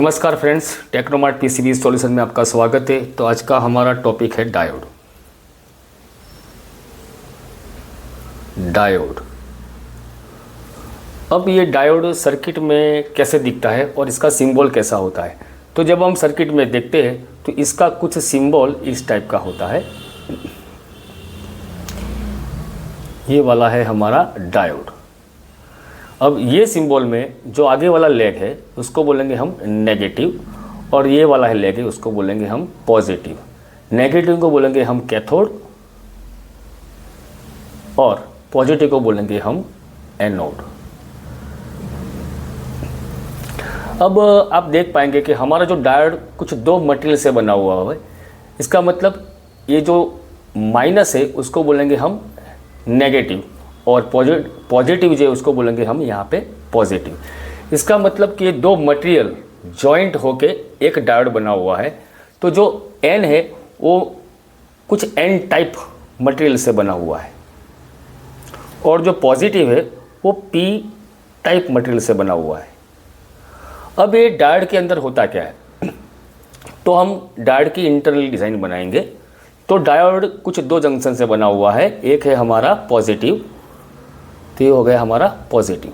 नमस्कार friends, टेक्नोमार्ट PCB solution में आपका स्वागत है। तो आज का हमारा टॉपिक है डायोड। अब ये डायोड सर्किट में कैसे दिखता है और इसका सिंबल कैसा होता है। तो जब हम सर्किट में देखते हैं तो इसका कुछ सिंबल इस टाइप का होता है। ये वाला है हमारा डायोड। अब ये सिंबल में जो आगे वाला लेग है उसको बोलेंगे हम नेगेटिव और ये वाला है लेग है उसको बोलेंगे हम पॉजिटिव। नेगेटिव को बोलेंगे हम कैथोड और पॉजिटिव को बोलेंगे हम एनोड। अब आप देख पाएंगे कि हमारा जो डायोड कुछ दो मटेरियल से बना हुआ है। इसका मतलब ये जो माइनस है उसको बोलेंगे हम नेगेटिव और पॉजिटिव जो है उसको बोलेंगे हम यहाँ पे पॉजिटिव। इसका मतलब कि ये दो मटेरियल जॉइंट होके एक डायोड बना हुआ है। तो जो एन है वो कुछ एन टाइप मटेरियल से बना हुआ है और जो पॉजिटिव है वो पी टाइप मटेरियल से बना हुआ है। अब ये डायोड के अंदर होता क्या है, तो हम डायोड की इंटरनल डिज़ाइन बनाएंगे। तो डायोड कुछ दो जंक्शन से बना हुआ है। एक है हमारा पॉजिटिव, तो ये हो गया हमारा पॉजिटिव,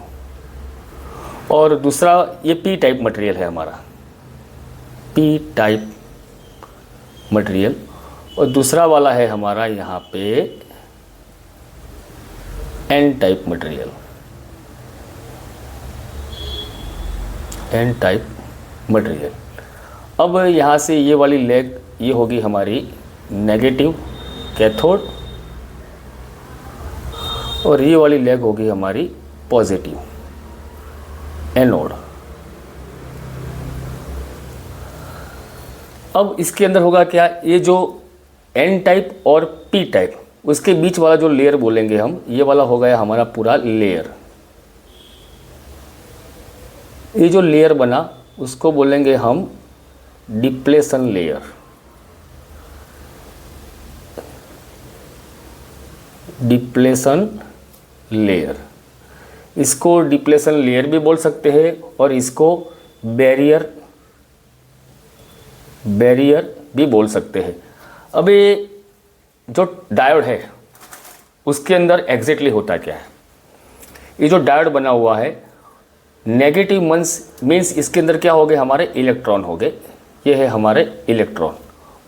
और दूसरा ये पी टाइप मटेरियल है हमारा, पी टाइप मटेरियल। और दूसरा वाला है हमारा यहाँ पे N type material, N type material. अब यहाँ से ये वाली लेग ये होगी हमारी नेगेटिव कैथोड और ये वाली लेग होगी हमारी पॉजिटिव एनोड। अब इसके अंदर होगा क्या, ये जो एन टाइप और पी टाइप उसके बीच वाला जो लेयर बोलेंगे हम, ये वाला हो गया हमारा पूरा लेयर। ये जो लेयर बना उसको बोलेंगे हम डिप्लेशन लेयर। डिप्लेशन लेयर, इसको डिप्लेशन लेयर भी बोल सकते हैं और इसको बैरियर भी बोल सकते हैं। अब ये जो डायोड है उसके अंदर एग्जैक्टली होता क्या है, ये जो डायोड बना हुआ है नेगेटिव मीन्स इसके अंदर क्या हो गए हमारे इलेक्ट्रॉन हो गए, ये है हमारे इलेक्ट्रॉन।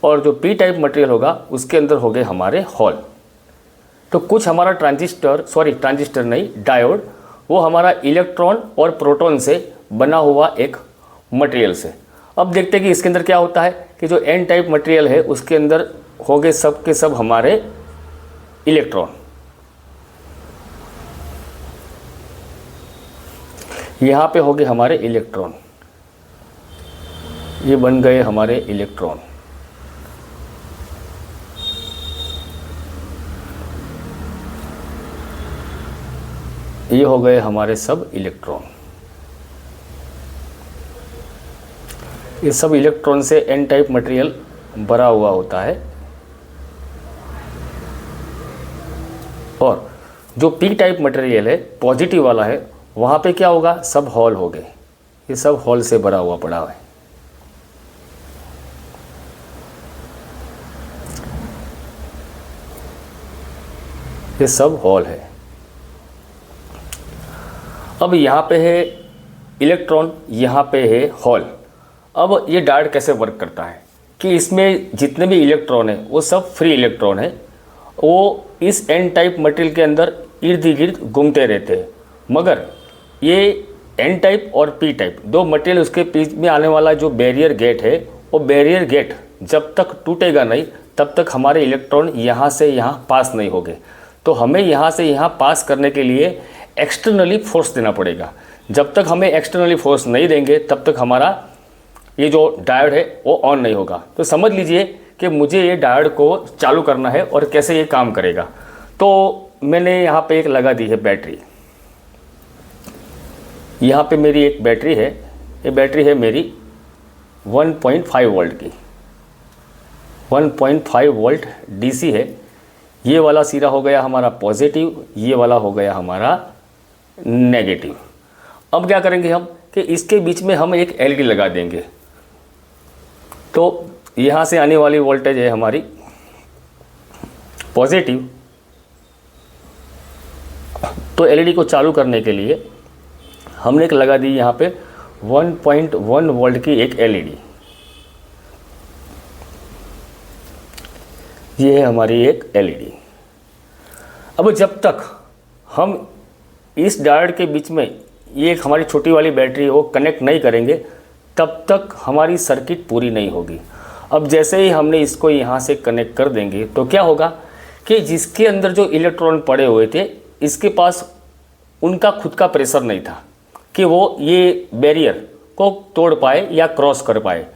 और जो पी टाइप मटेरियल होगा उसके अंदर हो गए हमारे होल। तो कुछ हमारा ट्रांजिस्टर नहीं, डायोड, वो हमारा इलेक्ट्रॉन और प्रोटॉन से बना हुआ एक मटेरियल से। अब देखते हैं कि इसके अंदर क्या होता है कि जो एन टाइप मटेरियल है उसके अंदर हो गए सब के सब हमारे इलेक्ट्रॉन। यहाँ पे हो गए हमारे इलेक्ट्रॉन, ये बन गए हमारे इलेक्ट्रॉन। ये हो गए हमारे सब इलेक्ट्रॉन। ये सब इलेक्ट्रॉन से एन टाइप मटेरियल भरा हुआ होता है और जो पी टाइप मटेरियल है पॉजिटिव वाला है वहाँ पे क्या होगा, सब होल हो गए। ये सब होल से भरा हुआ पड़ा है। ये सब होल है। अब यहाँ पे है इलेक्ट्रॉन, यहाँ पे है होल। अब ये डायोड कैसे वर्क करता है कि इसमें जितने भी इलेक्ट्रॉन है वो सब फ्री इलेक्ट्रॉन है, वो इस एन टाइप मटेरियल के अंदर इर्द गिर्द घूमते रहते हैं। मगर ये एन टाइप और पी टाइप दो मटेरियल उसके बीच में आने वाला जो बैरियर गेट है, वो बैरियर गेट जब तक टूटेगा नहीं तब तक हमारे इलेक्ट्रॉन यहाँ से यहाँ पास नहीं होंगे। तो हमें यहाँ से यहाँ पास करने के लिए एक्सटर्नली फोर्स देना पड़ेगा। जब तक हमें एक्सटर्नली फोर्स नहीं देंगे तब तक हमारा ये जो डायोड है वो ऑन नहीं होगा। तो समझ लीजिए कि मुझे ये डायोड को चालू करना है और कैसे ये काम करेगा। तो मैंने यहाँ पे एक लगा दी है बैटरी। यहाँ पे मेरी एक बैटरी है, ये बैटरी है मेरी 1.5 वोल्ट की, 1.5 वोल्ट डीसी है। ये वाला सिरा हो गया हमारा पॉजिटिव, ये वाला हो गया हमारा नेगेटिव। अब क्या करेंगे हम, कि इसके बीच में हम एक एलईडी लगा देंगे। तो यहाँ से आने वाली वोल्टेज है हमारी पॉजिटिव। तो एलईडी को चालू करने के लिए हमने एक लगा दी यहाँ पे 1.1 वोल्ट की एक एलईडी। ये है हमारी एक एलईडी। अब जब तक हम इस डायोड के बीच में ये एक हमारी छोटी वाली बैटरी वो कनेक्ट नहीं करेंगे तब तक हमारी सर्किट पूरी नहीं होगी। अब जैसे ही हमने इसको यहाँ से कनेक्ट कर देंगे तो क्या होगा कि जिसके अंदर जो इलेक्ट्रॉन पड़े हुए थे इसके पास उनका खुद का प्रेशर नहीं था कि वो ये बैरियर को तोड़ पाए या क्रॉस कर पाए।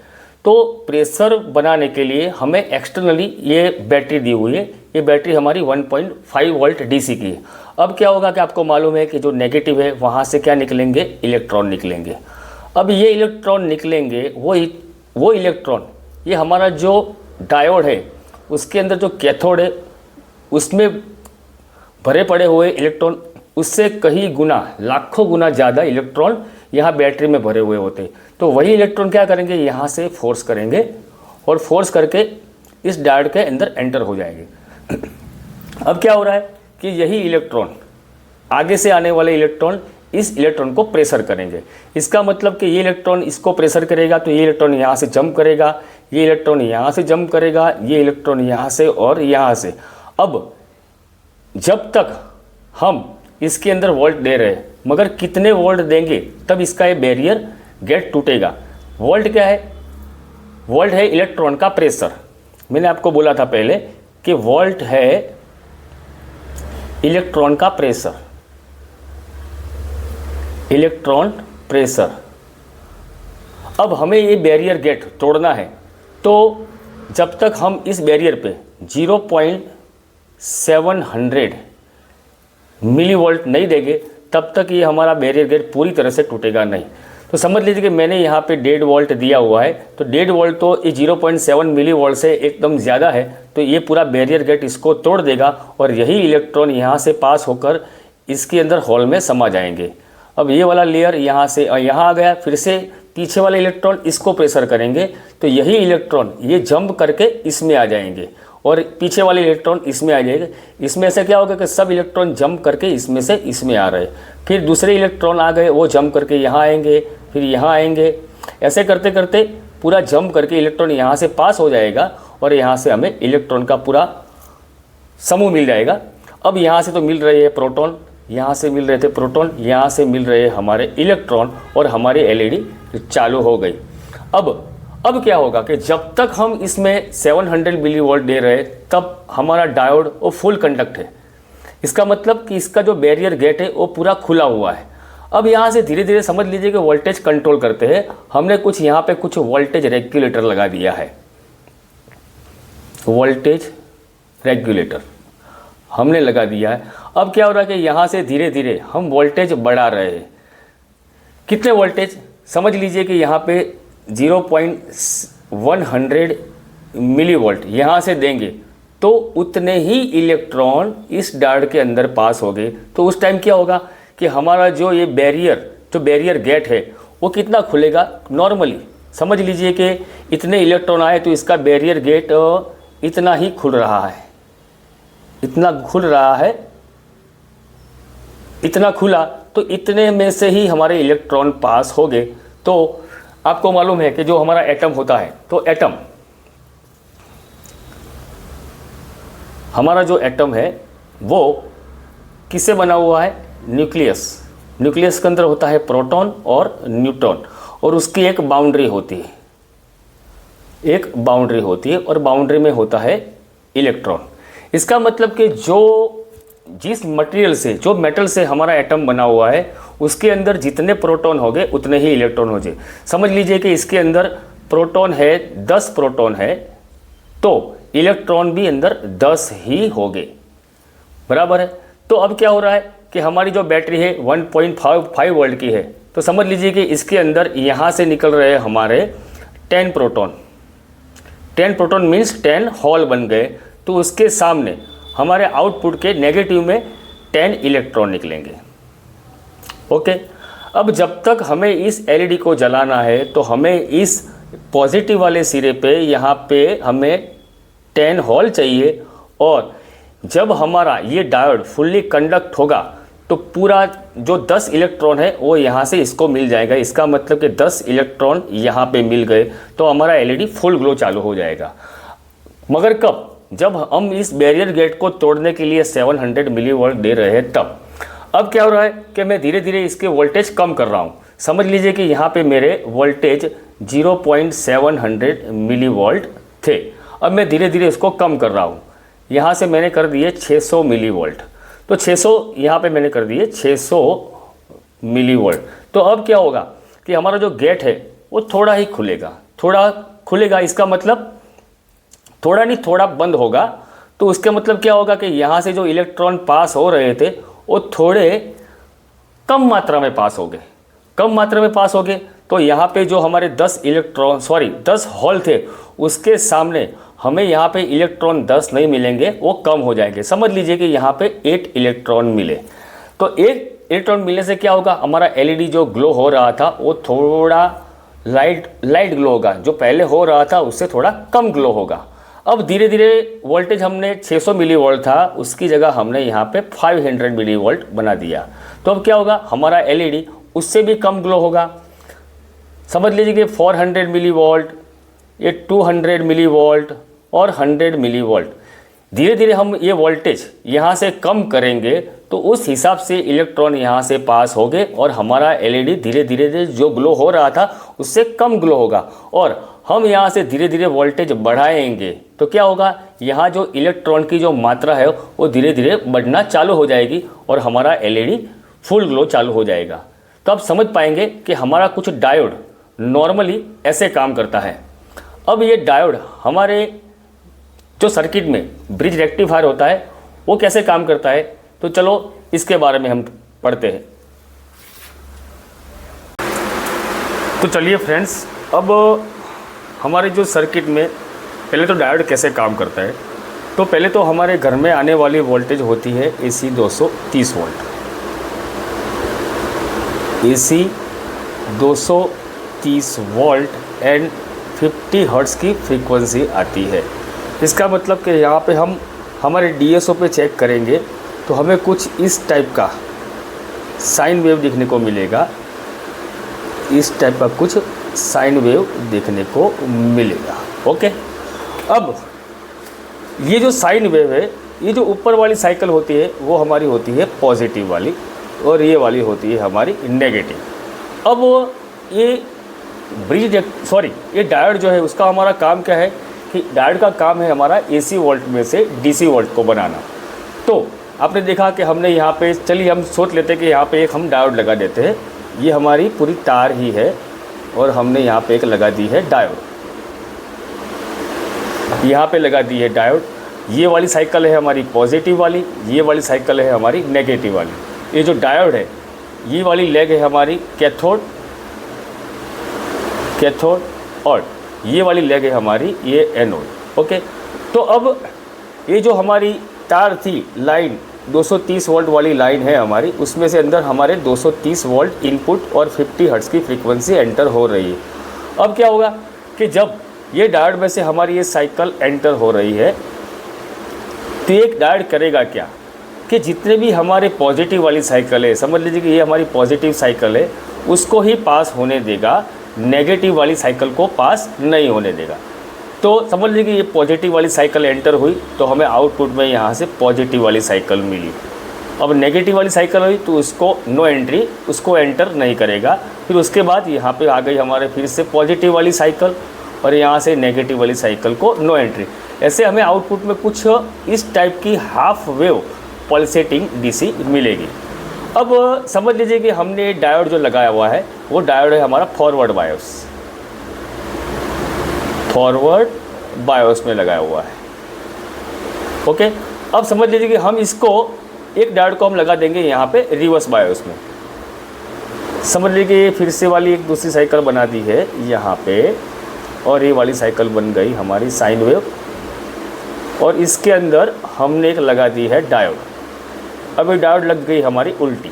तो प्रेशर बनाने के लिए हमें एक्सटर्नली ये बैटरी दी हुई है। ये बैटरी हमारी 1.5 वोल्ट डीसी की है। अब क्या होगा कि आपको मालूम है कि जो नेगेटिव है वहाँ से क्या निकलेंगे, इलेक्ट्रॉन निकलेंगे। अब ये इलेक्ट्रॉन निकलेंगे वो इलेक्ट्रॉन ये हमारा जो डायोड है उसके अंदर जो कैथोड है उसमें भरे पड़े हुए इलेक्ट्रॉन उससे कई गुना, लाखों गुना ज़्यादा इलेक्ट्रॉन यहाँ बैटरी में भरे हुए होते। तो वही इलेक्ट्रॉन क्या करेंगे, यहाँ से फोर्स करेंगे और फोर्स करके इस डायोड के अंदर एंटर हो जाएंगे। अब क्या हो रहा है कि यही इलेक्ट्रॉन, आगे से आने वाले इलेक्ट्रॉन इस इलेक्ट्रॉन को प्रेशर करेंगे। इसका मतलब कि ये इलेक्ट्रॉन इसको प्रेशर करेगा तो ये इलेक्ट्रॉन यहाँ से जंप करेगा, ये इलेक्ट्रॉन यहाँ से जंप करेगा, ये इलेक्ट्रॉन यहाँ से और यहाँ से। अब जब तक हम इसके अंदर वोल्ट दे रहे हैं, मगर कितने वोल्ट देंगे तब इसका ये बैरियर गेट टूटेगा। वोल्ट क्या है, वोल्ट है इलेक्ट्रॉन का प्रेशर। मैंने आपको बोला था पहले कि वोल्ट है इलेक्ट्रॉन का प्रेशर, इलेक्ट्रॉन प्रेशर। अब हमें ये बैरियर गेट तोड़ना है तो जब तक हम इस बैरियर पे 0.700 मिली वोल्ट नहीं देंगे तब तक ये हमारा बैरियर गेट पूरी तरह से टूटेगा नहीं। तो समझ लीजिए कि मैंने यहाँ पे 1.5 वोल्ट दिया हुआ है, तो 1.5 वोल्ट तो ये 0.7 मिली वोल्ट से एकदम ज़्यादा है, तो ये पूरा बैरियर गेट इसको तोड़ देगा और यही इलेक्ट्रॉन यहाँ से पास होकर इसके अंदर होल में समा जाएंगे। अब ये वाला लेयर यहाँ से यहाँ आ गया, फिर से पीछे वाले इलेक्ट्रॉन इसको प्रेशर करेंगे तो यही इलेक्ट्रॉन ये जंप करके इसमें आ जाएंगे और पीछे वाले इलेक्ट्रॉन इसमें आ जाएंगे। इसमें ऐसे क्या होगा कि सब इलेक्ट्रॉन जंप करके इसमें से इसमें आ रहे, फिर दूसरे इलेक्ट्रॉन आ गए वो जंप करके यहाँ आएंगे, फिर यहाँ आएंगे। ऐसे करते करते पूरा जंप करके इलेक्ट्रॉन यहाँ से पास हो जाएगा और यहाँ से हमें इलेक्ट्रॉन का पूरा समूह मिल जाएगा। अब यहाँ से तो मिल रहे हैं प्रोटॉन, यहाँ से मिल रहे थे प्रोटॉन, यहाँ से मिल रहे हमारे इलेक्ट्रॉन और हमारी एलईडी चालू हो गई। अब क्या होगा कि जब तक हम इसमें 700 मिली वोल्ट दे रहे तब हमारा डायोड वो फुल कंडक्ट है। इसका मतलब कि इसका जो बैरियर गेट है वो पूरा खुला हुआ है। अब यहाँ से धीरे धीरे समझ लीजिए कि वोल्टेज कंट्रोल करते हैं। हमने कुछ यहाँ पे कुछ वोल्टेज रेगुलेटर लगा दिया है, वोल्टेज रेगुलेटर हमने लगा दिया है। अब क्या हो रहा है कि यहाँ से धीरे धीरे हम वोल्टेज बढ़ा रहे हैं। कितने वोल्टेज, समझ लीजिए कि यहाँ पे 0.100 मिली वोल्ट यहाँ से देंगे तो उतने ही इलेक्ट्रॉन इस डायोड के अंदर पास हो गए। तो उस टाइम क्या होगा कि हमारा जो ये बैरियर गेट है वो कितना खुलेगा, नॉर्मली समझ लीजिए कि इतने इलेक्ट्रॉन आए तो इसका बैरियर गेट इतना ही खुल रहा है, इतना खुल रहा है, इतना खुला तो इतने में से ही हमारे इलेक्ट्रॉन पास हो गए। तो आपको मालूम है कि जो हमारा एटम होता है, तो एटम, हमारा जो एटम है वो किससे बना हुआ है, न्यूक्लियस। न्यूक्लियस के अंदर होता है प्रोटॉन और न्यूट्रॉन और उसकी एक बाउंड्री होती है, एक बाउंड्री होती है और बाउंड्री में होता है इलेक्ट्रॉन। इसका मतलब कि जिस मटेरियल से, जो मेटल से हमारा एटम बना हुआ है उसके अंदर जितने प्रोटॉन हो गए उतने ही इलेक्ट्रॉन हो जाए। समझ लीजिए कि इसके अंदर प्रोटॉन है 10 प्रोटॉन है तो इलेक्ट्रॉन भी अंदर 10 ही हो गए, बराबर है। तो अब क्या हो रहा है कि हमारी जो बैटरी है 1.5 वोल्ट की है, तो समझ लीजिए कि इसके अंदर यहाँ से निकल रहे हैं हमारे 10 प्रोटॉन। 10 प्रोटॉन मीन्स 10 होल बन गए, तो उसके सामने हमारे आउटपुट के नेगेटिव में 10 इलेक्ट्रॉन निकलेंगे। ओके, अब जब तक हमें इस एलईडी को जलाना है तो हमें इस पॉजिटिव वाले सिरे पे यहाँ पे हमें 10 होल चाहिए, और जब हमारा ये डायोड फुल्ली कंडक्ट होगा तो पूरा जो 10 इलेक्ट्रॉन है वो यहाँ से इसको मिल जाएगा। इसका मतलब कि 10 इलेक्ट्रॉन यहाँ पे मिल गए तो हमारा एलईडी फुल ग्लो चालू हो जाएगा। मगर कब? जब हम इस बैरियर गेट को तोड़ने के लिए 700 मिलीवोल्ट दे रहे हैं तब। अब क्या हो रहा है कि मैं धीरे धीरे इसके वोल्टेज कम कर रहा हूँ। समझ लीजिए कि यहाँ पे मेरे वोल्टेज 0.700 मिलीवोल्ट थे, अब मैं धीरे धीरे इसको कम कर रहा हूँ। यहाँ से मैंने कर दिए 600 मिलीवोल्ट, तो 600 यहाँ पे मैंने कर दिए 600 मिलीवोल्ट। तो अब क्या होगा कि हमारा जो गेट है वो थोड़ा ही खुलेगा, थोड़ा खुलेगा। इसका मतलब थोड़ा नहीं थोड़ा बंद होगा। तो उसके मतलब क्या होगा कि यहाँ से जो इलेक्ट्रॉन पास हो रहे थे वो थोड़े कम मात्रा में पास हो गए, कम मात्रा में पास हो गए। तो यहाँ पे जो हमारे 10 होल थे उसके सामने हमें यहाँ पे इलेक्ट्रॉन 10 नहीं मिलेंगे, वो कम हो जाएंगे। समझ लीजिए कि यहाँ पे 8 इलेक्ट्रॉन मिले। तो 8 इलेक्ट्रॉन मिलने से क्या होगा, हमारा एलईडी जो ग्लो हो रहा था वो थोड़ा लाइट ग्लो होगा, जो पहले हो रहा था उससे थोड़ा कम ग्लो होगा। अब धीरे धीरे वोल्टेज हमने 600 मिलीवोल्ट था, उसकी जगह हमने यहाँ पे 500 मिलीवोल्ट बना दिया। तो अब क्या होगा, हमारा एलईडी उससे भी कम ग्लो होगा। समझ लीजिए कि 400 मिलीवोल्ट, ये 200 मिलीवोल्ट और 100 मिलीवोल्ट। धीरे धीरे हम ये वोल्टेज यहाँ से कम करेंगे तो उस हिसाब से इलेक्ट्रॉन यहाँ से पास हो गए और हमारा एलईडी धीरे धीरे जो ग्लो हो रहा था उससे कम ग्लो होगा। और हम यहाँ से धीरे धीरे वोल्टेज बढ़ाएंगे तो क्या होगा, यहाँ जो इलेक्ट्रॉन की जो मात्रा है वो धीरे धीरे बढ़ना चालू हो जाएगी और हमारा एलईडी फुल ग्लो चालू हो जाएगा। तो आप समझ पाएंगे कि हमारा कुछ डायोड नॉर्मली ऐसे काम करता है। अब ये डायोड हमारे जो सर्किट में ब्रिज रेक्टिफायर होता है वो कैसे काम करता है, तो चलो इसके बारे में हम पढ़ते हैं। तो चलिए फ्रेंड्स, अब हमारे जो सर्किट में पहले तो डायोड कैसे काम करता है। तो पहले तो हमारे घर में आने वाली वोल्टेज होती है AC 230 volt. AC 230 volt and 50 hertz की फ्रीक्वेंसी आती है। इसका मतलब कि यहाँ पे हम हमारे DSO पे चेक करेंगे तो हमें कुछ इस टाइप का साइन वेव देखने को मिलेगा, इस टाइप का कुछ साइन वेव देखने को मिलेगा। ओके, अब ये जो साइन वेव है, ये जो ऊपर वाली साइकिल होती है वो हमारी होती है पॉजिटिव वाली और ये वाली होती है हमारी नेगेटिव। अब ये ये डायोड जो है उसका हमारा काम क्या है कि डायोड का काम है हमारा AC वोल्ट में से DC वोल्ट को बनाना। तो आपने देखा कि हमने यहाँ पे, चलिए हम सोच लेते हैं कि यहाँ पे एक हम डायोड लगा देते हैं। ये हमारी पूरी तार ही है और हमने यहाँ पे एक लगा दी है डायोड, यहाँ पे लगा दी है डायोड। ये वाली साइकिल है हमारी पॉजिटिव वाली, ये वाली साइकिल है हमारी नेगेटिव वाली। ये जो डायोड है ये वाली लेग है हमारी कैथोड और ये वाली लेग है हमारी ये एनोड। ओके, तो अब ये जो हमारी तार थी, लाइन 230 वोल्ट वाली लाइन है हमारी, उसमें से अंदर हमारे 230 वोल्ट इनपुट और 50 हर्ट्ज़ की फ्रीक्वेंसी एंटर हो रही है। अब क्या होगा कि जब ये डायोड में से हमारी ये साइकिल एंटर हो रही है तो एक डायोड करेगा क्या कि जितने भी हमारे पॉजिटिव वाली साइकिल है, समझ लीजिए कि ये हमारी पॉजिटिव साइकिल है, उसको ही पास होने देगा, नेगेटिव वाली साइकिल को पास नहीं होने देगा। तो समझ लीजिए कि ये पॉजिटिव वाली साइकिल एंटर हुई तो हमें आउटपुट में यहाँ से पॉजिटिव वाली साइकिल मिली। अब नेगेटिव वाली साइकिल हुई तो उसको नो एंट्री, उसको एंटर नहीं करेगा। फिर उसके बाद यहाँ पे आ गई हमारे फिर से पॉजिटिव वाली साइकिल और यहाँ से नेगेटिव वाली साइकिल को नो एंट्री। ऐसे हमें आउटपुट में कुछ इस टाइप की हाफ वेव पल्सेटिंग DC मिलेगी। अब समझ लीजिए कि हमने डायोड जो लगाया हुआ है वो डायोड है हमारा फॉरवर्ड बायोस में लगाया हुआ है। ओके, अब समझ लीजिए कि हम इसको एक डायोड को हम लगा देंगे यहाँ पे रिवर्स बायोस में। समझ लीजिए कि फिर से वाली एक दूसरी साइकिल बना दी है यहाँ पे और ये वाली साइकिल बन गई हमारी साइन वेव और इसके अंदर हमने एक लगा दी है डायोड। अब ये डायोड लग गई हमारी उल्टी।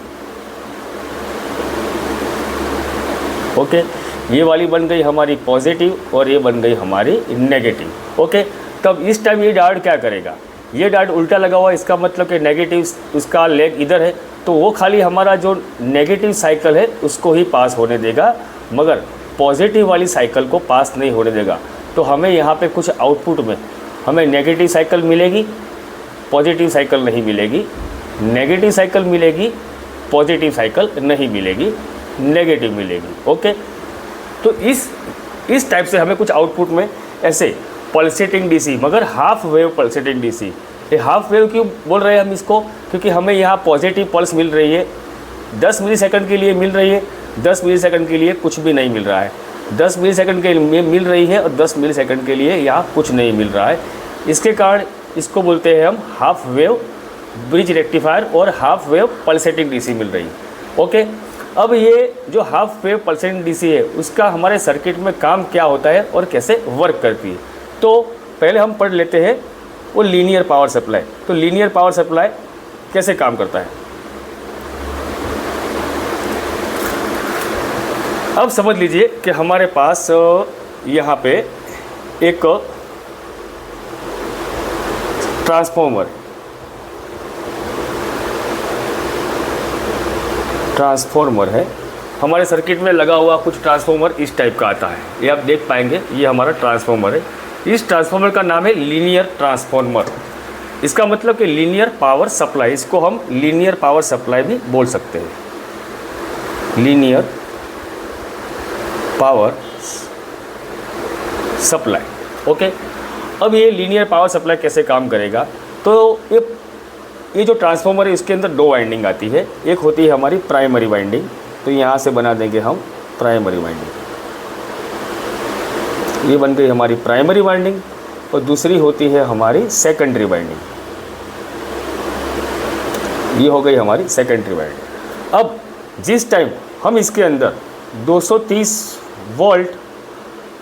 ओके, ये वाली बन गई हमारी पॉजिटिव और ये बन गई हमारी नेगेटिव। ओके, तब इस टाइम ये डायोड क्या करेगा, ये डायोड उल्टा लगा हुआ है, इसका मतलब कि नेगेटिव उसका लेग इधर है, तो वो खाली हमारा जो नेगेटिव साइकिल है उसको ही पास होने देगा, मगर पॉजिटिव वाली साइकिल को पास नहीं होने देगा। तो हमें यहाँ पे कुछ आउटपुट में हमें नेगेटिव साइकिल मिलेगी, पॉजिटिव साइकिल नहीं मिलेगी, नेगेटिव साइकिल मिलेगी, पॉजिटिव साइकिल नहीं मिलेगी, नेगेटिव मिलेगी। ओके, तो इस टाइप से हमें कुछ आउटपुट में ऐसे पल्सेटिंग डीसी, मगर हाफ वेव पल्सेटिंग डीसी। ये हाफ वेव क्यों बोल रहे हैं हम इसको, क्योंकि हमें यहाँ पॉजिटिव पल्स मिल रही है, 10 मिलीसेकंड के लिए मिल रही है, 10 मिलीसेकंड के लिए कुछ भी नहीं मिल रहा है, 10 मिलीसेकंड के लिए मिल रही है और 10 मिलीसेकंड के लिए यहाँ कुछ नहीं मिल रहा है। इसके कारण इसको बोलते हैं हम हाफ वेव ब्रिज रेक्टिफायर और हाफ वेव पल्सेटिंग डीसी मिल रही है। ओके, अब ये जो हाफ वेव पल्सेटिंग डीसी है उसका हमारे सर्किट में काम क्या होता है और कैसे वर्क करती है, तो पहले हम पढ़ लेते हैं वो लीनियर पावर सप्लाई। तो लीनियर पावर सप्लाई कैसे काम करता है, अब समझ लीजिए कि हमारे पास यहाँ पे एक ट्रांसफॉर्मर है, हमारे सर्किट में लगा हुआ कुछ ट्रांसफॉर्मर इस टाइप का आता है, ये आप देख पाएंगे, ये हमारा ट्रांसफॉर्मर है। इस ट्रांसफॉर्मर का नाम है लीनियर ट्रांसफॉर्मर। इसका मतलब कि लीनियर पावर सप्लाई, इसको हम लीनियर पावर सप्लाई भी बोल सकते हैं, लीनियर पावर सप्लाई। ओके, अब ये लीनियर पावर सप्लाई कैसे काम करेगा, तो ये जो ट्रांसफॉर्मर है इसके अंदर 2 वाइंडिंग आती है, एक होती है हमारी प्राइमरी वाइंडिंग, तो यहाँ से बना देंगे हम प्राइमरी वाइंडिंग, ये बन गई हमारी प्राइमरी वाइंडिंग, और दूसरी होती है हमारी सेकेंडरी वाइंडिंग, ये हो गई हमारी सेकेंडरी वाइंडिंग। अब जिस टाइम हम इसके अंदर 230 वोल्ट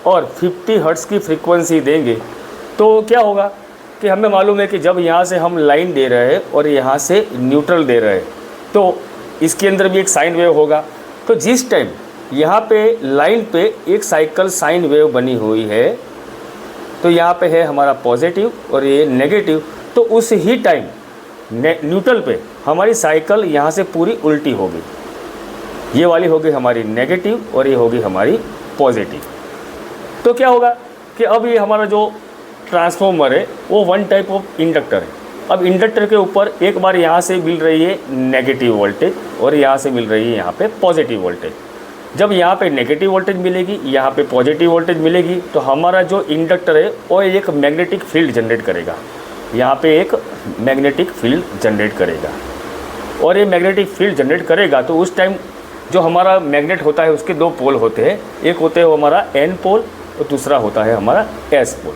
और 50 हर्ट्ज़ की फ्रीक्वेंसी देंगे तो क्या होगा कि हमें मालूम है कि जब यहाँ से हम लाइन दे रहे हैं और यहाँ से न्यूट्रल दे रहे हैं तो इसके अंदर भी एक साइन वेव होगा। तो जिस टाइम यहाँ पे लाइन पे एक साइकिल साइन वेव बनी हुई है तो यहाँ पे है हमारा पॉजिटिव और ये नेगेटिव, तो उस ही टाइम न्यूट्रल पे हमारी साइकिल यहाँ से पूरी उल्टी होगी, ये वाली होगी हमारी नेगेटिव और ये होगी हमारी पॉजिटिव। तो क्या होगा कि अब ये हमारा जो ट्रांसफॉर्मर है वो वन टाइप ऑफ इंडक्टर है। अब इंडक्टर के ऊपर एक बार यहाँ से मिल रही है नेगेटिव वोल्टेज और यहाँ से मिल रही है यहाँ पे पॉजिटिव वोल्टेज। जब यहाँ पे नेगेटिव वोल्टेज मिलेगी, यहाँ पे पॉजिटिव वोल्टेज मिलेगी, तो हमारा जो इंडक्टर है वो एक मैग्नेटिक फील्ड जनरेट करेगा, यहाँ पे एक मैग्नेटिक फील्ड जनरेट करेगा। और ये मैग्नेटिक फील्ड जनरेट करेगा तो उस टाइम जो हमारा मैग्नेट होता है उसके 2 पोल होते हैं, एक होते हैं हमारा N पोल और दूसरा होता है हमारा S पोल।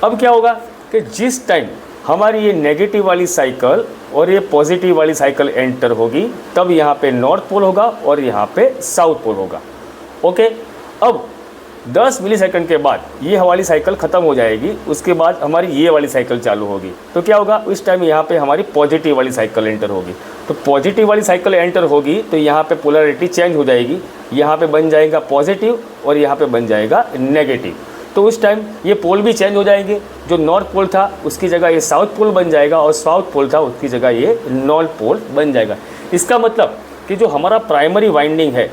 अब क्या होगा कि जिस टाइम हमारी ये नेगेटिव वाली साइकिल और ये पॉजिटिव वाली साइकिल एंटर होगी तब यहाँ पे नॉर्थ पोल होगा और यहाँ पे साउथ पोल होगा। ओके, अब 10 मिलीसेकंड के बाद ये वाली साइकिल ख़त्म हो जाएगी, उसके बाद हमारी ये वाली साइकिल चालू होगी। तो क्या होगा, उस टाइम यहाँ पे हमारी पॉजिटिव वाली साइकिल एंटर होगी। तो पॉजिटिव वाली साइकिल एंटर होगी तो यहाँ पे पोलैरिटी चेंज हो जाएगी, यहाँ पे बन जाएगा पॉजिटिव और यहाँ पे बन जाएगा नेगेटिव। तो उस टाइम ये पोल भी चेंज हो जाएंगे, जो नॉर्थ पोल था उसकी जगह ये साउथ पोल बन जाएगा और साउथ पोल था उसकी जगह ये नॉर्थ पोल बन जाएगा। इसका मतलब कि जो हमारा प्राइमरी वाइंडिंग है,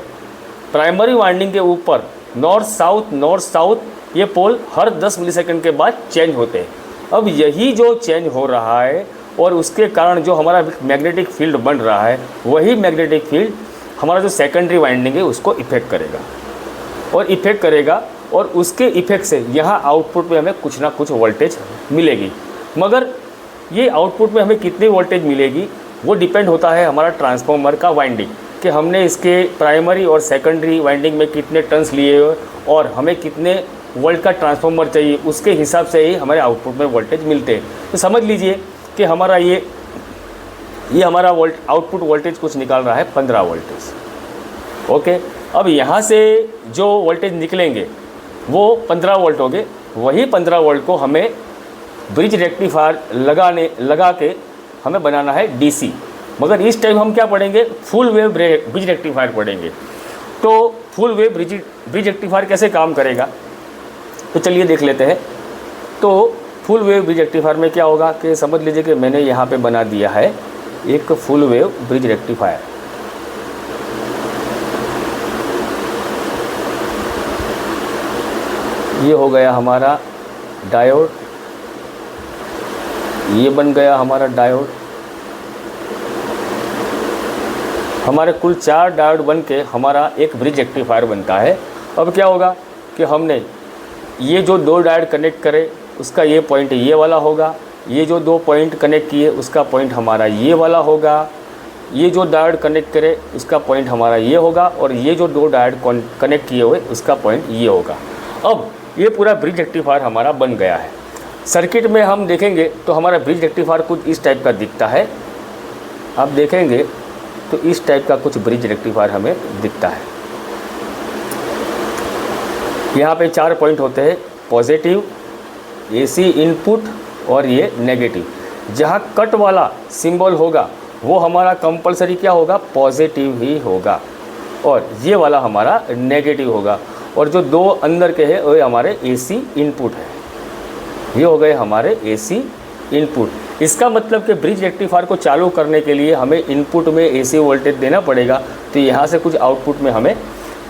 प्राइमरी वाइंडिंग के ऊपर नॉर्थ साउथ ये पोल हर 10 मिलीसेकंड के बाद चेंज होते हैं। अब यही जो चेंज हो रहा है और उसके कारण जो हमारा मैग्नेटिक फील्ड बन रहा है, वही मैग्नेटिक फील्ड हमारा जो सेकेंडरी वाइंडिंग है उसको इफेक्ट करेगा और उसके इफेक्ट से यहाँ आउटपुट में हमें कुछ ना कुछ वोल्टेज मिलेगी। मगर ये आउटपुट में हमें कितनी वोल्टेज मिलेगी वो डिपेंड होता है हमारा ट्रांसफॉर्मर का वाइंडिंग, कि हमने इसके प्राइमरी और सेकेंडरी वाइंडिंग में कितने टर्न्स लिए और हमें कितने वोल्ट का ट्रांसफॉर्मर चाहिए, उसके हिसाब से ही हमारे आउटपुट में वोल्टेज मिलते हैं। तो समझ लीजिए कि हमारा ये हमारा आउटपुट वोल्टेज कुछ निकाल रहा है 15 वोल्टेज। ओके, अब यहाँ से जो वोल्टेज निकलेंगे वो 15 वोल्ट हो गए। वही 15 वोल्ट को हमें ब्रिज रेक्टिफायर लगा के हमें बनाना है डीसी। मगर इस टाइम हम क्या पढ़ेंगे, फुल वेव ब्रिज रेक्टिफायर पढ़ेंगे। तो फुल वेव ब्रिज रेक्टिफायर कैसे काम करेगा, तो चलिए देख लेते हैं। तो फुल वेव ब्रिज रेक्टिफायर में क्या होगा कि समझ लीजिए कि मैंने यहाँ पे बना दिया है एक फुल वेव ब्रिज रेक्टिफायर। ये हो गया हमारा डायोड, ये बन गया हमारा डायोड। हमारे कुल 4 डायोड बन के हमारा एक ब्रिज रेक्टिफायर बनता है। अब क्या होगा कि हमने ये जो 2 डायोड कनेक्ट करे उसका ये पॉइंट ये वाला होगा, ये जो 2 पॉइंट कनेक्ट किए उसका पॉइंट हमारा ये वाला होगा, ये जो डायोड कनेक्ट करे उसका पॉइंट हमारा ये होगा, और ये जो 2 डायोड कनेक्ट किए हुए उसका पॉइंट ये होगा। अब ये पूरा ब्रिज रेक्टिफायर हमारा बन गया है। सर्किट में हम देखेंगे तो हमारा ब्रिज रेक्टिफायर कुछ इस टाइप का दिखता है। आप देखेंगे तो इस टाइप का कुछ ब्रिज रेक्टिफायर हमें दिखता है। यहाँ पे 4 पॉइंट होते हैं, पॉजिटिव, एसी इनपुट और ये नेगेटिव। जहाँ कट वाला सिंबल होगा वो हमारा कंपलसरी क्या होगा, पॉजिटिव ही होगा, और ये वाला हमारा नेगेटिव होगा, और जो 2 अंदर के हैं वो हमारे एसी इनपुट है। ये हो गए हमारे एसी इनपुट। इसका मतलब कि ब्रिज रेक्टिफायर को चालू करने के लिए हमें इनपुट में एसी वोल्टेज देना पड़ेगा, तो यहाँ से कुछ आउटपुट में हमें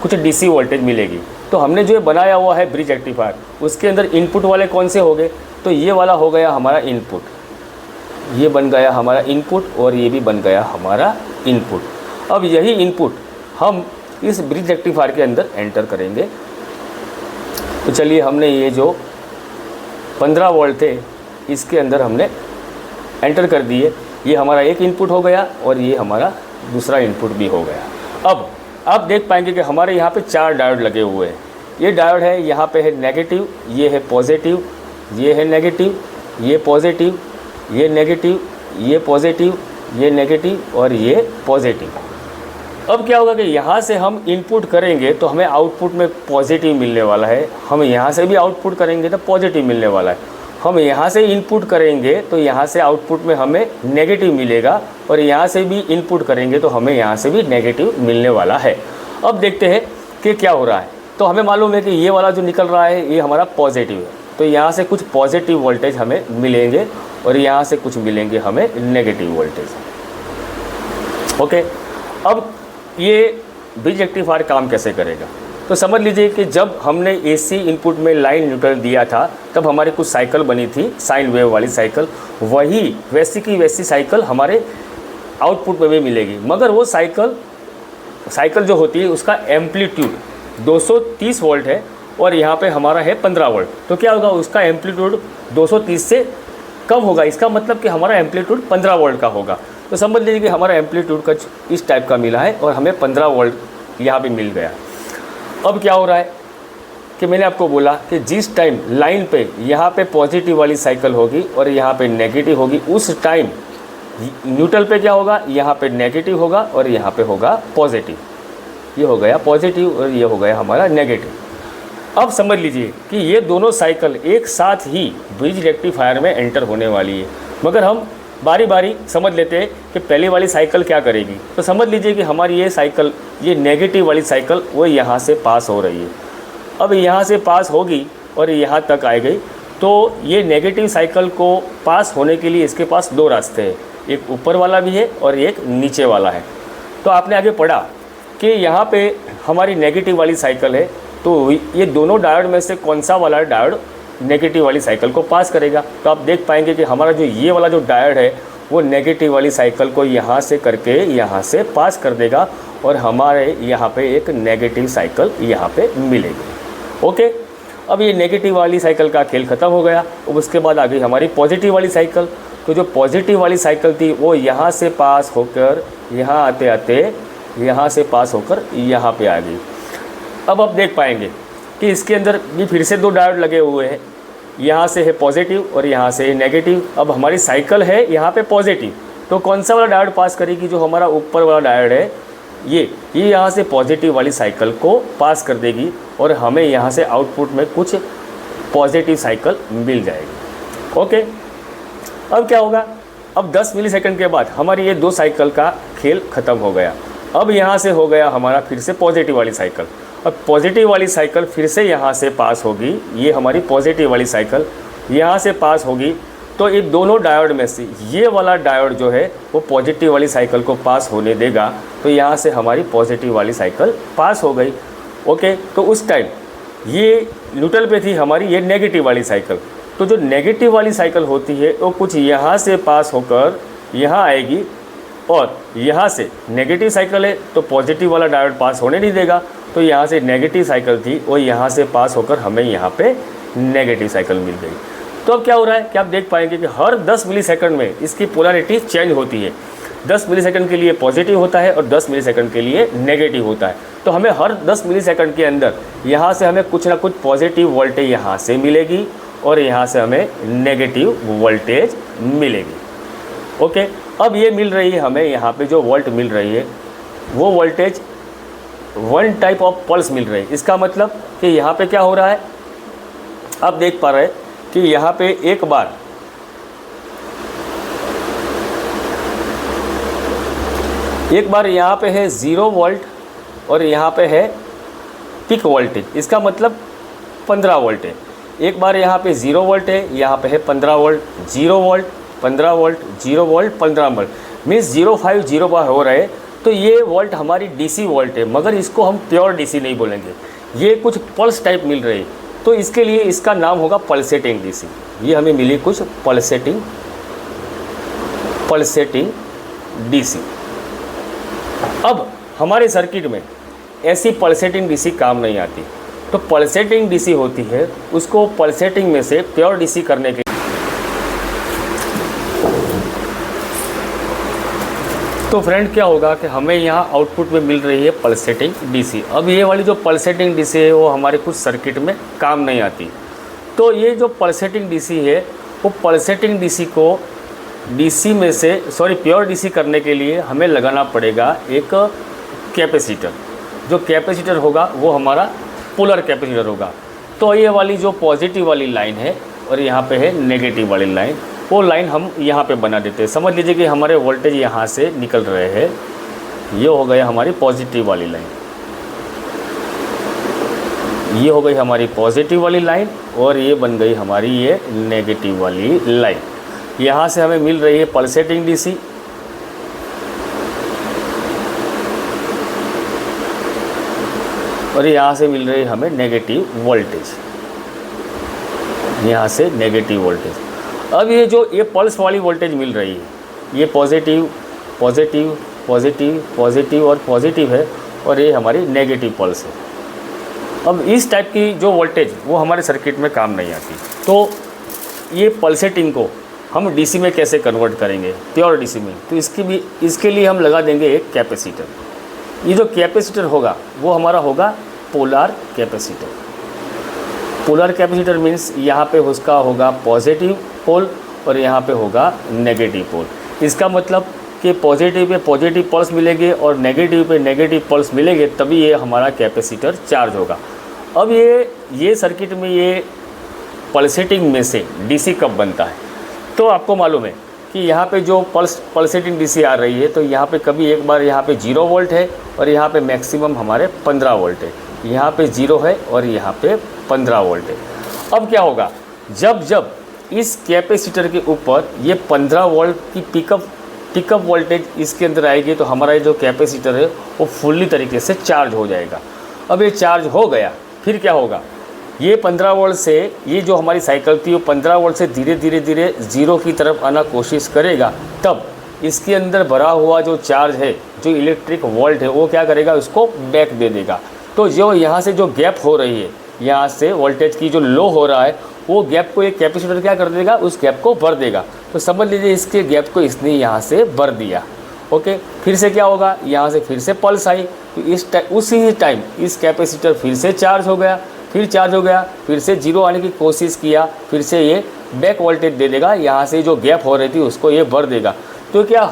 कुछ डीसी वोल्टेज मिलेगी। तो हमने जो बनाया हुआ है ब्रिज रेक्टिफायर, उसके अंदर इनपुट वाले कौन से हो गए, तो ये वाला हो गया हमारा इनपुट, ये बन गया हमारा इनपुट, और ये भी बन गया हमारा इनपुट। अब यही इनपुट हम इस ब्रिज रेक्टिफायर के अंदर एंटर करेंगे। तो चलिए हमने ये जो 15 वोल्ट थे इसके अंदर हमने एंटर कर दिए। ये हमारा एक इनपुट हो गया और ये हमारा दूसरा इनपुट भी हो गया। अब आप देख पाएंगे कि हमारे यहाँ पे 4 डायोड लगे हुए हैं। ये डायोड है, यहाँ पे है नेगेटिव, ये है पॉजिटिव, ये है नेगेटिव, ये पॉजिटिव, ये नेगेटिव, ये पॉजिटिव, ये नेगेटिव और ये पॉजिटिव। अब क्या होगा कि यहाँ से हम इनपुट करेंगे तो हमें आउटपुट में पॉजिटिव मिलने वाला है, हम यहाँ से भी आउटपुट करेंगे तो पॉजिटिव मिलने वाला है, हम यहाँ से इनपुट करेंगे तो यहाँ से आउटपुट में हमें नेगेटिव मिलेगा, और यहाँ से भी इनपुट करेंगे तो हमें यहाँ से भी नेगेटिव मिलने वाला है। अब देखते हैं कि क्या हो रहा है। तो हमें मालूम है कि ये वाला जो निकल रहा है ये हमारा पॉजिटिव है, तो यहाँ से कुछ पॉजिटिव वोल्टेज हमें मिलेंगे और यहाँ से कुछ मिलेंगे हमें नेगेटिव वोल्टेज। ओके, अब ये ब्रिज रेक्टिफायर काम कैसे करेगा, तो समझ लीजिए कि जब हमने एसी इनपुट में लाइन न्यूट्रल दिया था तब हमारी कुछ साइकिल बनी थी, साइन वेव वाली साइकिल, वही वैसी की वैसी साइकिल हमारे आउटपुट में भी मिलेगी, मगर वो साइकिल जो होती है उसका एम्पलीट्यूड 230 वोल्ट है और यहाँ पे हमारा है 15 वोल्ट। तो क्या होगा, उसका एम्पलीट्यूड 230 से कम होगा, इसका मतलब कि हमारा एम्पलीट्यूड 15 वोल्ट का होगा। तो समझ लीजिए कि हमारा एम्पलीट्यूड का इस टाइप का मिला है और हमें 15 वोल्ट यहाँ पे मिल गया। अब क्या हो रहा है कि मैंने आपको बोला कि जिस टाइम लाइन पे यहाँ पे पॉजिटिव वाली साइकिल होगी और यहाँ पे नेगेटिव होगी, उस टाइम न्यूट्रल पे क्या होगा, यहाँ पे नेगेटिव होगा और यहाँ पे होगा पॉजिटिव। ये हो गया पॉजिटिव और ये हो गया हमारा नेगेटिव। अब समझ लीजिए कि ये दोनों साइकिल एक साथ ही ब्रिज रेक्टिफायर में एंटर होने वाली है, मगर हम बारी बारी समझ लेते हैं कि पहली वाली साइकिल क्या करेगी। तो समझ लीजिए कि हमारी ये साइकिल, ये नेगेटिव वाली साइकिल वो यहाँ से पास हो रही है। अब यहाँ से पास होगी और यहाँ तक आ गई, तो ये नेगेटिव साइकिल को पास होने के लिए इसके पास 2 रास्ते हैं, एक ऊपर वाला भी है और एक नीचे वाला है। तो आपने आगे पढ़ा कि यहाँ पे हमारी नेगेटिव वाली साइकिल है, तो ये दोनों डायोड में से कौन सा वाला डायोड नेगेटिव वाली साइकिल को पास करेगा। तो आप देख पाएंगे कि हमारा जो ये वाला जो डायोड है वो नेगेटिव वाली साइकिल को यहाँ से करके यहाँ से पास कर देगा और हमारे यहाँ पे एक नेगेटिव साइकिल यहाँ पे मिलेगी। ओके, अब ये नेगेटिव वाली साइकिल का खेल ख़त्म हो गया। अब उसके बाद आ गई हमारी पॉजिटिव वाली साइकिल। तो जो पॉजिटिव वाली साइकिल थी वो यहाँ से पास होकर यहाँ आते आते यहाँ से पास होकर यहाँ पे आ गई। अब आप देख पाएंगे कि इसके अंदर भी फिर से 2 डायोड लगे हुए हैं, यहाँ से है पॉजिटिव और यहाँ से है नेगेटिव। अब हमारी साइकिल है यहाँ पे पॉजिटिव, तो कौन सा वाला डायोड पास करेगी, जो हमारा ऊपर वाला डायोड है ये यहाँ से पॉजिटिव वाली साइकिल को पास कर देगी और हमें यहाँ से आउटपुट में कुछ पॉजिटिव साइकिल मिल जाएगी। ओके, अब क्या होगा, अब 10 मिलीसेकंड के बाद हमारी ये 2 साइकिल का खेल ख़त्म हो गया। अब यहाँ से हो गया हमारा फिर से पॉजिटिव वाली साइकिल। अब पॉजिटिव वाली साइकिल फिर से यहाँ से पास होगी, ये हमारी पॉजिटिव वाली साइकिल यहाँ से पास होगी। तो ये दोनों डायोड में से ये वाला डायोड जो है वो पॉजिटिव वाली साइकिल को पास होने देगा, तो यहाँ से हमारी पॉजिटिव वाली साइकिल पास हो गई। ओके, तो उस टाइम ये न्यूट्रल पे थी हमारी ये नेगेटिव वाली साइकिल। तो जो नेगेटिव वाली साइकिल होती है वो कुछ यहाँ से पास होकर यहाँ आएगी, और यहाँ से नेगेटिव साइकिल है तो पॉजिटिव वाला डायोड पास होने नहीं देगा, तो यहाँ से नेगेटिव साइकिल थी वो यहाँ से पास होकर हमें यहाँ पे नेगेटिव साइकिल मिल गई। तो अब क्या हो रहा है कि आप देख पाएंगे कि हर 10 मिलीसेकंड में इसकी पोलैरिटी चेंज होती है। 10 मिलीसेकंड के लिए पॉजिटिव होता है और 10 मिलीसेकंड के लिए नेगेटिव होता है। तो हमें हर 10 मिलीसेकंड के अंदर यहाँ से हमें कुछ ना कुछ पॉजिटिव वोल्टेज यहाँ से मिलेगी और यहाँ से हमें नेगेटिव वोल्टेज मिलेगी। ओके, अब ये मिल रही है हमें यहाँ पे जो वोल्ट मिल रही है वो voltage one type of pulse मिल रही है। इसका मतलब कि यहाँ पे क्या हो रहा है, आप देख पा रहे हैं कि यहाँ पे एक बार यहाँ पे है 0 वोल्ट और यहाँ पे है पिक वोल्टेज। इसका मतलब 15 वोल्ट है। एक बार यहाँ पे 0 वोल्ट है, यहाँ पे है 15 volt, 0 volt, 15 volt, 0 volt, 15 volt, means 050 बार हो रहे। तो ये वोल्ट हमारी डीसी वोल्ट है, मगर इसको हम प्योर डीसी नहीं बोलेंगे, ये कुछ पल्स टाइप मिल रही है। तो इसके लिए इसका नाम होगा पल्सेटिंग डीसी। ये हमें मिली कुछ पल्सेटिंग डीसी। अब हमारे सर्किट में ऐसी पल्सेटिंग डीसी काम नहीं आती, तो पल्सेटिंग डीसी होती है, उसको पल्सेटिंग में से प्योर डीसी करने के तो फ्रेंड क्या होगा कि हमें यहाँ आउटपुट में मिल रही है पल्सेटिंग डीसी। अब ये वाली जो पल्सेटिंग डीसी है वो हमारे कुछ सर्किट में काम नहीं आती। तो ये जो पल्सेटिंग डीसी है वो पल्सेटिंग डीसी को डीसी में से प्योर डीसी करने के लिए हमें लगाना पड़ेगा एक कैपेसिटर। जो कैपेसिटर होगा वो हमारा पोलर कैपेसिटर होगा। तो ये वाली जो पॉजिटिव वाली लाइन है और यहाँ पे है नेगेटिव वाली लाइन, वो लाइन हम यहाँ पे बना देते हैं। समझ लीजिए कि हमारे वोल्टेज यहाँ से निकल रहे हैं, ये हो गई हमारी पॉजिटिव वाली लाइन, ये हो गई हमारी पॉजिटिव वाली लाइन और ये बन गई हमारी ये नेगेटिव वाली लाइन। यहाँ से हमें मिल रही है पल्सेटिंग डीसी, और यहाँ से मिल रही है हमें नेगेटिव वोल्टेज, यहाँ से नेगेटिव वोल्टेज। अब ये पल्स वाली वोल्टेज मिल रही है, ये पॉजिटिव पॉजिटिव पॉजिटिव पॉजिटिव और पॉजिटिव है, और ये हमारी नेगेटिव पल्स है। अब इस टाइप की जो वोल्टेज वो हमारे सर्किट में काम नहीं आती। तो ये पल्सेटिंग को हम डीसी में कैसे कन्वर्ट करेंगे, प्योर डीसी में? तो इसके लिए हम लगा देंगे एक कैपेसिटर। ये जो कैपेसिटर होगा वो हमारा होगा polar capacitor. Polar capacitor means यहाँ पे उसका होगा पॉजिटिव पोल और यहाँ पे होगा नेगेटिव पोल। इसका मतलब कि पॉजिटिव पे पॉजिटिव पल्स मिलेंगे और नेगेटिव पे नेगेटिव पल्स मिलेंगे, तभी ये हमारा कैपेसिटर चार्ज होगा। अब ये सर्किट में ये पल्सेटिंग में से डीसी कब बनता है? तो आपको मालूम है कि यहाँ पे जो पल्सेटिंग डीसी आ रही है, तो यहाँ पे कभी एक बार यहाँ पे 0 वोल्ट है और यहाँ पे मैक्सिमम हमारे 15 वोल्ट है। यहाँ पे 0 है और यहाँ पे 15 वोल्ट है। अब क्या होगा, जब इस कैपेसिटर के ऊपर ये 15 वोल्ट की पिकअप वोल्टेज इसके अंदर आएगी, तो हमारा जो कैपेसिटर है वो फुल्ली तरीके से चार्ज हो जाएगा। अब ये चार्ज हो गया, फिर क्या होगा, ये 15 वोल्ट से ये जो हमारी साइकिल थी वो 15 वोल्ट से धीरे धीरे 0 की तरफ आना कोशिश करेगा। तब इसके अंदर भरा हुआ जो चार्ज है, जो इलेक्ट्रिक वोल्ट है, वो क्या करेगा, उसको बैक दे देगा। तो जो यहाँ से जो गैप हो रही है, यहाँ से वोल्टेज की जो लो हो रहा है, वो गैप को एक कैपेसिटर क्या कर देगा, उस गैप को भर देगा। तो समझ लीजिए इसके गैप को इसने यहाँ से भर दिया। ओके, फिर से क्या होगा, यहाँ से फिर से पल्स आई, तो उसी टाइम इस कैपेसिटर फिर से चार्ज हो गया, फिर चार्ज हो गया, फिर से 0 आने की कोशिश किया, फिर से ये बैक वोल्टेज दे देगा, यहाँ से जो गैप हो रही थी उसको ये भर देगा। तो क्या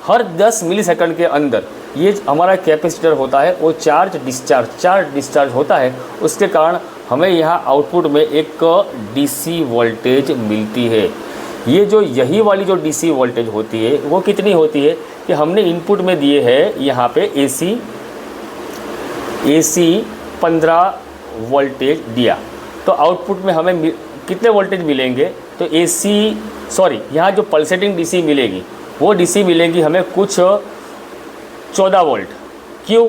हर 10 मिलीसेकंड के अंदर ये हमारा कैपेसिटर होता है वो चार्ज डिस्चार्ज होता है। उसके कारण हमें यहाँ आउटपुट में एक डीसी वोल्टेज मिलती है। ये जो यही वाली जो डीसी वोल्टेज होती है वो कितनी होती है कि हमने इनपुट में दिए है यहाँ पे एसी 15 वोल्टेज दिया, तो आउटपुट में हमें कितने वोल्टेज मिलेंगे, तो यहाँ जो पल्सेटिंग डीसी मिलेगी वो डीसी मिलेगी हमें कुछ 14 वोल्ट। क्यों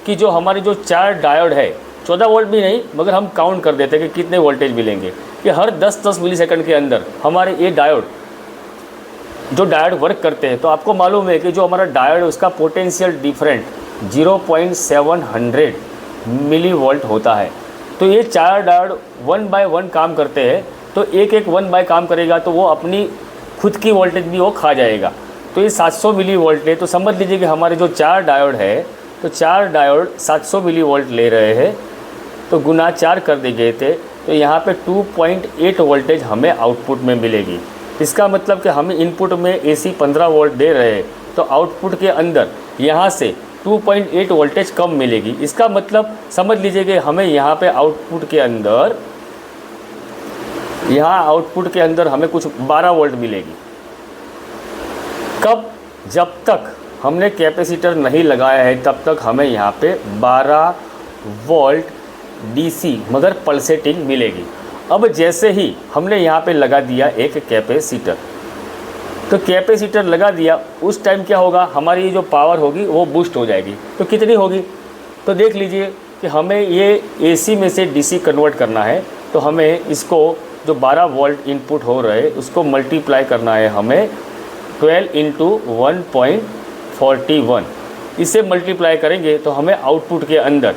कि जो हमारे जो 4 डायोड है, 14 वोल्ट भी नहीं मगर हम काउंट कर देते हैं कि कितने वोल्टेज मिलेंगे, कि हर 10-10 मिलीसेकंड के अंदर हमारे ये डायोड वर्क करते हैं। तो आपको मालूम है कि जो हमारा डायोड उसका पोटेंशियल डिफरेंट 0.700 मिली वोल्ट होता है। तो ये 4 डायोड 1 बाय 1 काम करते हैं, तो एक 1 बाय काम करेगा तो वो अपनी खुद की वोल्टेज भी वो खा जाएगा। तो ये 700 मिली वोल्ट है, तो समझ लीजिए कि हमारे जो 4 डायोड है, तो 4 डायोड 700 मिली वोल्ट ले रहे हैं, तो गुना 4 कर दिए गए थे, तो यहाँ पे 2.8 वोल्टेज हमें आउटपुट में मिलेगी। इसका मतलब कि हमें इनपुट में एसी 15 वोल्ट दे रहे हैं, तो आउटपुट के अंदर यहाँ से 2.8 वोल्टेज कम मिलेगी। इसका मतलब समझ लीजिए कि हमें यहाँ पे आउटपुट के अंदर हमें कुछ 12 वोल्ट मिलेगी। कब? जब तक हमने कैपेसिटर नहीं लगाया है तब तक हमें यहाँ पे 12 वोल्ट डीसी मगर पल्सेटिंग मिलेगी। अब जैसे ही हमने यहाँ पे लगा दिया एक कैपेसिटर, तो कैपेसिटर लगा दिया, उस टाइम क्या होगा, हमारी ये जो पावर होगी वो बूस्ट हो जाएगी। तो कितनी होगी, तो देख लीजिए कि हमें ये एसी में से डीसी कन्वर्ट करना है, तो हमें इसको जो 12 वोल्ट इनपुट हो रहे हैं उसको मल्टीप्लाई करना है हमें 12 × 1.41। इसे मल्टीप्लाई करेंगे तो हमें आउटपुट के अंदर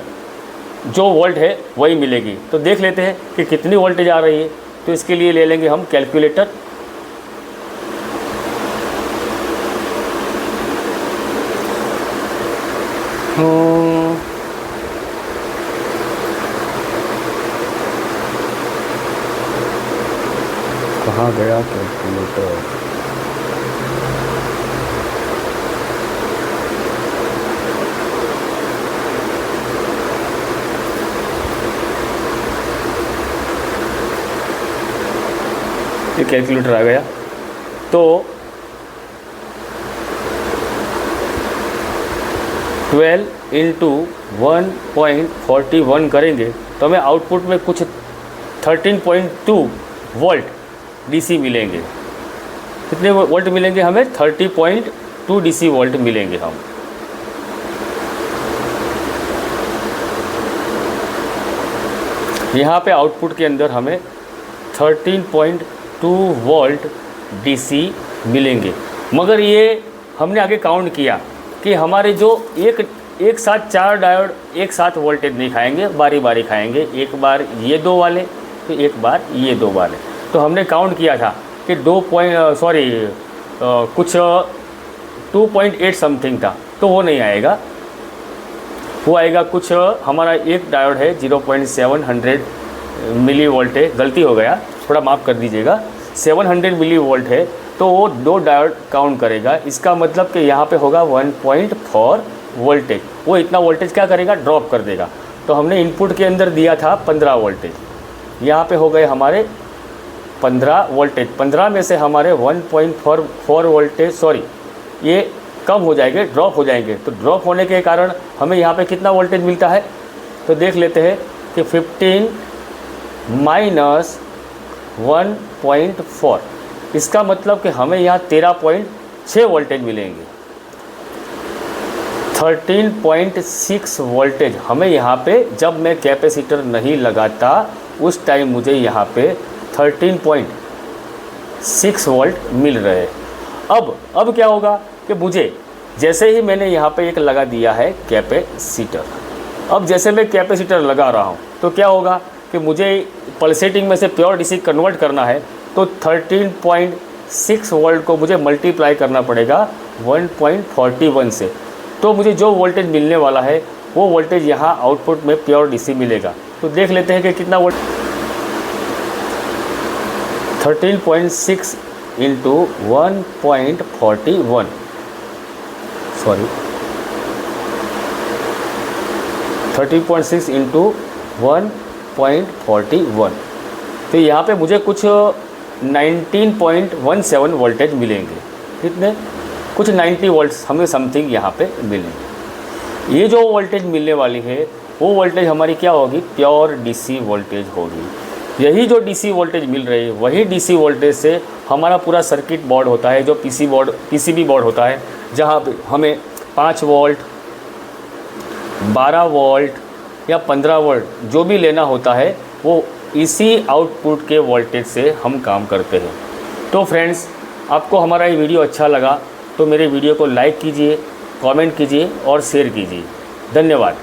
जो वोल्ट है वही मिलेगी। तो देख लेते हैं कि कितनी वोल्टेज आ रही है। तो इसके लिए ले लेंगे हम कैलकुलेटर। कहाँ गया कैलकुलेटर? ये कैलकुलेटर आ गया। तो 12 × 1.41 करेंगे तो हमें आउटपुट में कुछ 13.2 वोल्ट डीसी मिलेंगे। कितने वोल्ट मिलेंगे हमें? 30.2 डीसी वोल्ट मिलेंगे हम। यहाँ पे आउटपुट के अंदर हमें 13.2 वोल्ट डीसी मिलेंगे। मगर ये हमने आगे काउंट किया कि हमारे जो एक साथ 4 डायोड एक साथ वोल्टेज नहीं खाएंगे, बारी बारी खाएंगे। एक बार ये 2 वाले तो एक बार ये 2 वाले। तो हमने काउंट किया था कि कुछ 2.8 समथिंग था, तो वो नहीं आएगा। वो आएगा कुछ, हमारा एक डायोड है 0.700 मिली वोल्ट है, गलती हो गया, थोड़ा माफ़ कर दीजिएगा, 700 मिली वोल्ट है, तो वो 2 डायोड काउंट करेगा। इसका मतलब कि यहाँ पे होगा 1.4 वोल्टेज। वो इतना वोल्टेज क्या करेगा? ड्रॉप कर देगा। तो हमने इनपुट के अंदर दिया था 15 वोल्टेज, यहाँ पे हो गए हमारे 15 वोल्टेज। 15 में से हमारे 1.4 वोल्टेज ये कम हो जाएंगे, ड्रॉप हो जाएंगे। तो ड्रॉप होने के कारण हमें यहाँ पे कितना वोल्टेज मिलता है, तो देख लेते हैं कि 15 माइनस 1.4, इसका मतलब कि हमें यहाँ 13.6 वोल्टेज मिलेंगे। 13.6 वोल्टेज हमें यहाँ पे, जब मैं कैपेसिटर नहीं लगाता उस टाइम मुझे यहाँ पे 13.6 वोल्ट मिल रहे हैं। अब क्या होगा कि मुझे जैसे ही मैंने यहाँ पे एक लगा दिया है कैपेसिटर, अब जैसे मैं कैपेसिटर लगा रहा हूँ तो क्या होगा कि मुझे पल्सेटिंग में से प्योर डीसी कन्वर्ट करना है, तो 13.6 वोल्ट को मुझे मल्टीप्लाई करना पड़ेगा 1.41 से। तो मुझे जो वोल्टेज मिलने वाला है वो वोल्टेज यहाँ आउटपुट में प्योर डीसी मिलेगा। तो देख लेते हैं कि कितना वोल्ट, 13.6 × 1.41 30.6 × 1.41। तो यहाँ पे मुझे कुछ 19.17 वोल्टेज मिलेंगे। कितने? कुछ 90 वोल्ट्स हमें समथिंग यहाँ पे मिलेंगे। ये जो वोल्टेज मिलने वाली है वो वोल्टेज हमारी क्या होगी? प्योर डीसी वोल्टेज होगी। यही जो डीसी वोल्टेज मिल रही है वही डीसी वोल्टेज से हमारा पूरा सर्किट बोर्ड होता है, जो पीसीबी बोर्ड होता है, जहाँ पे हमें 5 वोल्ट, 12 वोल्ट या 15 वोल्ट जो भी लेना होता है वो इसी आउटपुट के वोल्टेज से हम काम करते हैं। तो फ्रेंड्स, आपको हमारा ये वीडियो अच्छा लगा तो मेरे वीडियो को लाइक कीजिए, कमेंट कीजिए और शेयर कीजिए। धन्यवाद।